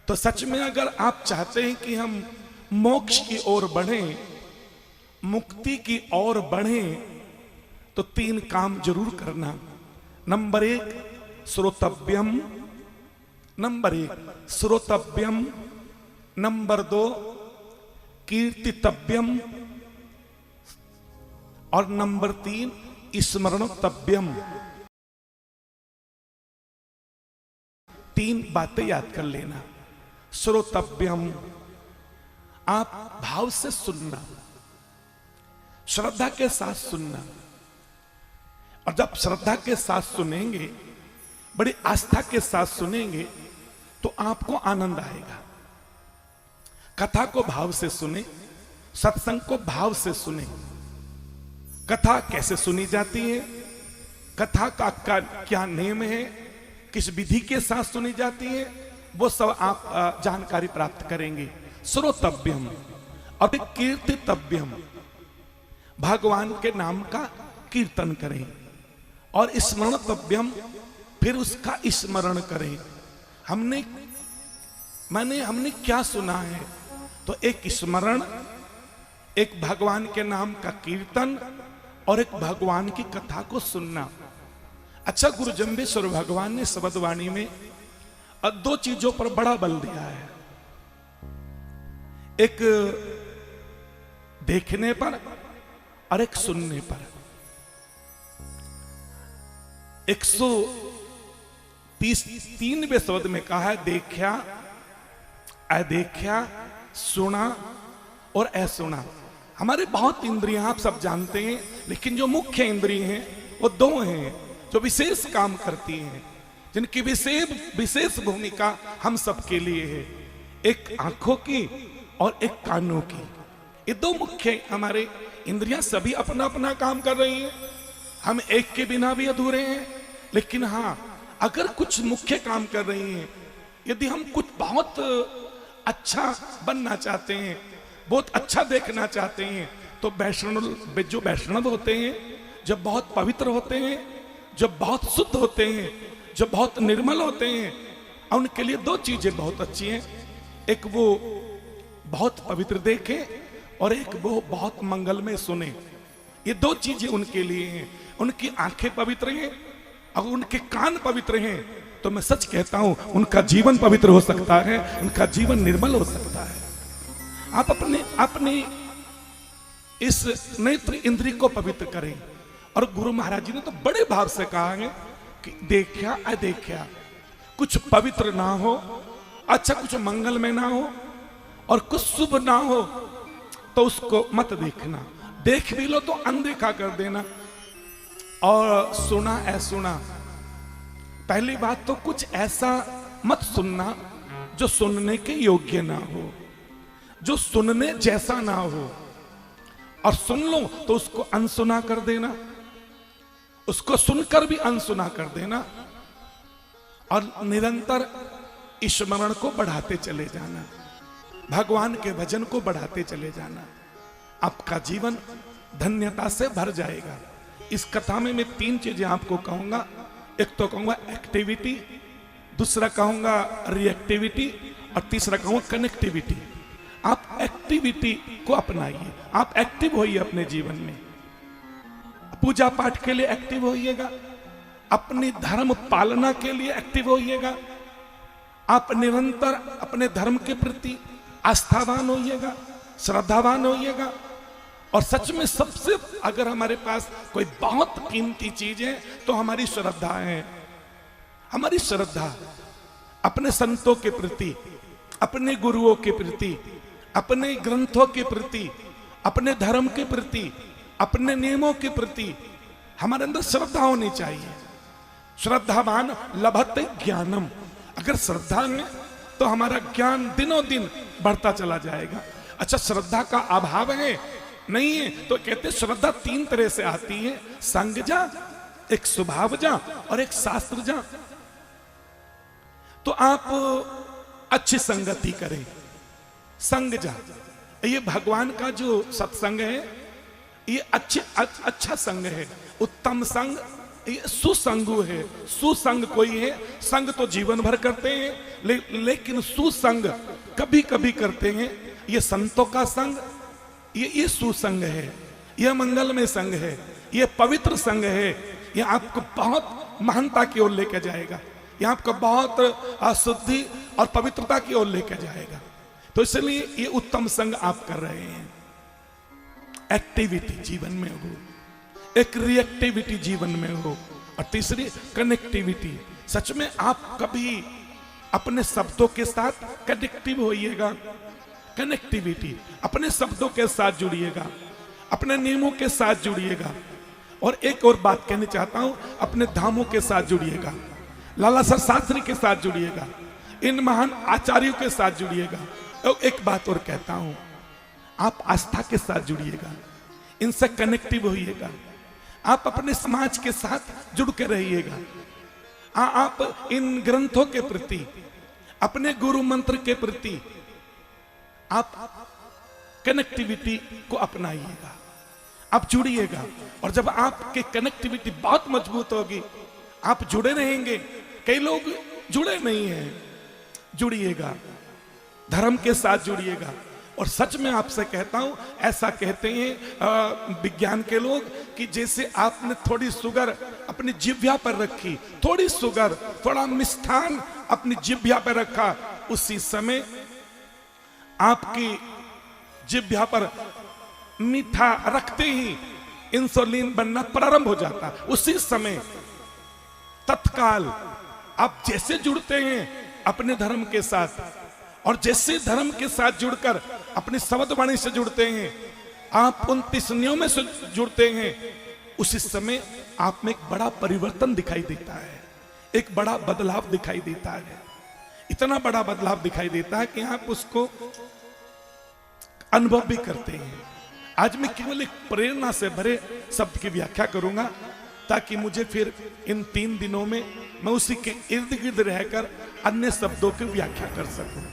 तो सच में अगर आप चाहते हैं कि हम मोक्ष की ओर बढ़ें, मुक्ति की ओर बढ़ें, तो 3 काम जरूर करना। नंबर 1 श्रोतव्यम, नंबर 2 कीर्तितव्यम और नंबर 3 स्मरणतव्यम। 3 बातें याद कर लेना। श्रोतव्यम, आप भाव से सुनना, श्रद्धा के साथ सुनना। और जब श्रद्धा के साथ सुनेंगे, बड़ी आस्था के साथ सुनेंगे, तो आपको आनंद आएगा। कथा को भाव से सुने, सत्संग को भाव से सुने। कथा कैसे सुनी जाती है, कथा का क्या नियम है, किस विधि के साथ सुनी जाती है, वो सब आप जानकारी प्राप्त करेंगे। श्रोतव्यम और कीर्तितव्यम, भगवान के नाम का कीर्तन करें। और स्मरणतव्यम, फिर उसका स्मरण करें। हमने क्या सुना है, तो एक स्मरण, एक भगवान के नाम का कीर्तन और एक भगवान की कथा को सुनना। अच्छा, गुरु जम्बेश्वर भगवान ने शब्दवाणी में 2 चीजों पर बड़ा बल दिया है। एक देखने पर और एक सुनने पर। 133वें शब्द में कहा है देखा, अदेखा, सुना और असुना। हमारे बहुत इंद्रियां आप सब जानते हैं, लेकिन जो मुख्य इंद्रिय हैं वो 2 हैं जो विशेष काम करती हैं, जिनकी विशेष भूमिका हम सबके लिए है। एक आंखों की और एक कानों की। ये 2 मुख्य हमारे इंद्रियां सभी अपना अपना काम कर रही हैं। हम एक के बिना भी अधूरे हैं। लेकिन हाँ, अगर कुछ मुख्य काम कर रही हैं, यदि हम कुछ बहुत अच्छा बनना चाहते हैं, बहुत अच्छा देखना चाहते हैं, तो जो वैष्णव होते हैं, जब बहुत पवित्र होते हैं, जब बहुत शुद्ध होते हैं, जो बहुत निर्मल होते हैं, उनके लिए 2 चीजें बहुत अच्छी हैं। एक वो बहुत पवित्र देखें और एक वो बहुत मंगलमय सुने। ये 2 चीजें उनके लिए हैं। उनकी आंखें पवित्र हैं और उनके कान पवित्र हैं, तो मैं सच कहता हूं उनका जीवन पवित्र हो सकता है, उनका जीवन निर्मल हो सकता है। आप अपने इस नेत्र इंद्रिय को पवित्र करें। और गुरु महाराज जी ने तो बड़े भाव से कहा है कि देखा अदेखा, कुछ पवित्र ना हो, अच्छा कुछ मंगलमय ना हो और कुछ शुभ ना हो, तो उसको मत देखना। देख भी लो तो अनदेखा कर देना। और सुना असुना, पहली बात तो कुछ ऐसा मत सुनना जो सुनने के योग्य ना हो, जो सुनने जैसा ना हो। और सुन लो तो उसको अनसुना कर देना, उसको सुनकर भी अनसुना कर देना। और निरंतर स्मरण को बढ़ाते चले जाना, भगवान के भजन को बढ़ाते चले जाना। आपका जीवन धन्यता से भर जाएगा। इस कथा में मैं 3 चीजें आपको कहूंगा। एक तो कहूंगा एक्टिविटी, दूसरा कहूंगा रिएक्टिविटी और तीसरा कहूंगा कनेक्टिविटी। आप एक्टिविटी को अपनाइए, आप एक्टिव होइए अपने जीवन में। पूजा पाठ के लिए एक्टिव होइएगा, अपनी धर्म पालना के लिए एक्टिव होइएगा। आप निरंतर अपने धर्म के प्रति आस्थावान होइएगा, श्रद्धावान होइएगा। और सच में सबसे अगर हमारे पास कोई बहुत कीमती चीज है तो हमारी श्रद्धा है। हमारी श्रद्धा अपने संतों के प्रति, अपने गुरुओं के प्रति, अपने ग्रंथों के प्रति, अपने धर्म के प्रति, अपने नियमों के प्रति हमारे अंदर श्रद्धा होनी चाहिए। श्रद्धावान लभते ज्ञानम। अगर श्रद्धा है तो हमारा ज्ञान दिनों दिन बढ़ता चला जाएगा। अच्छा, श्रद्धा का अभाव है नहीं है तो कहते श्रद्धा 3 तरह से आती है, संगजा, एक स्वभावजा और एक शास्त्रजा। तो आप अच्छी संगति करें। संगजा, ये भगवान का जो सत्संग है, ये अच्छा संग है, उत्तम संग ये सुसंगु है। सुसंग कोई है, संग तो जीवन भर करते हैं, लेकिन सुसंग कभी कभी करते हैं। ये संतों का संग, ये सुसंग है, ये मंगलमय संग है, ये पवित्र संग है। ये आपको बहुत महानता की ओर लेकर जाएगा, ये आपको बहुत अशुद्धि और पवित्रता की ओर लेकर जाएगा। तो इसलिए ये उत्तम संग आप कर रहे हैं। एक्टिविटी जीवन में हो, एक रिएक्टिविटी जीवन में हो, और तीसरी कनेक्टिविटी। सच में आप कभी अपने शब्दों के साथ कनेक्टिव होइएगा। कनेक्टिविटी, अपने शब्दों के साथ जुड़िएगा, अपने नियमों के साथ जुड़िएगा। और एक और बात कहनी चाहता हूं, अपने धामों के साथ जुड़िएगा, लालासर शास्त्री के साथ जुड़िएगा, इन महान आचार्यों के साथ जुड़िएगा। और एक बात और कहता हूं, आप आस्था के साथ जुड़िएगा, इनसे कनेक्टिव होइएगा। आप अपने समाज के साथ जुड़ के रहिएगा। आप इन ग्रंथों के प्रति, अपने गुरु मंत्र के प्रति आप कनेक्टिविटी को अपनाइएगा, आप जुड़िएगा। और जब आपके कनेक्टिविटी बहुत मजबूत होगी, आप जुड़े रहेंगे। कई लोग जुड़े नहीं हैं, जुड़िएगा, धर्म के साथ जुड़िएगा। और सच में आपसे कहता हूं, ऐसा कहते हैं विज्ञान के लोग कि जैसे आपने थोड़ी शुगर अपनी जिह्वा पर रखी, थोड़ी शुगर, थोड़ा मिष्ठान अपनी जिह्वा पर रखा, उसी समय आपकी जिह्वा पर मीठा रखते ही इंसुलिन बनना प्रारंभ हो जाता। उसी समय तत्काल आप जैसे जुड़ते हैं अपने धर्म के साथ, और जैसे धर्म के साथ जुड़कर अपनी शब्द वाणी से जुड़ते हैं, आप उन तिसनियों में से जुड़ते हैं, उसी समय आप में एक बड़ा परिवर्तन दिखाई देता है, एक बड़ा बदलाव दिखाई देता है। इतना बड़ा बदलाव दिखाई देता है कि आप उसको अनुभव भी करते हैं। आज मैं केवल एक प्रेरणा से भरे शब्द की व्याख्या करूंगा, ताकि मुझे फिर इन 3 दिनों में मैं उसी के इर्द गिर्द रहकर अन्य शब्दों की व्याख्या कर सकूं।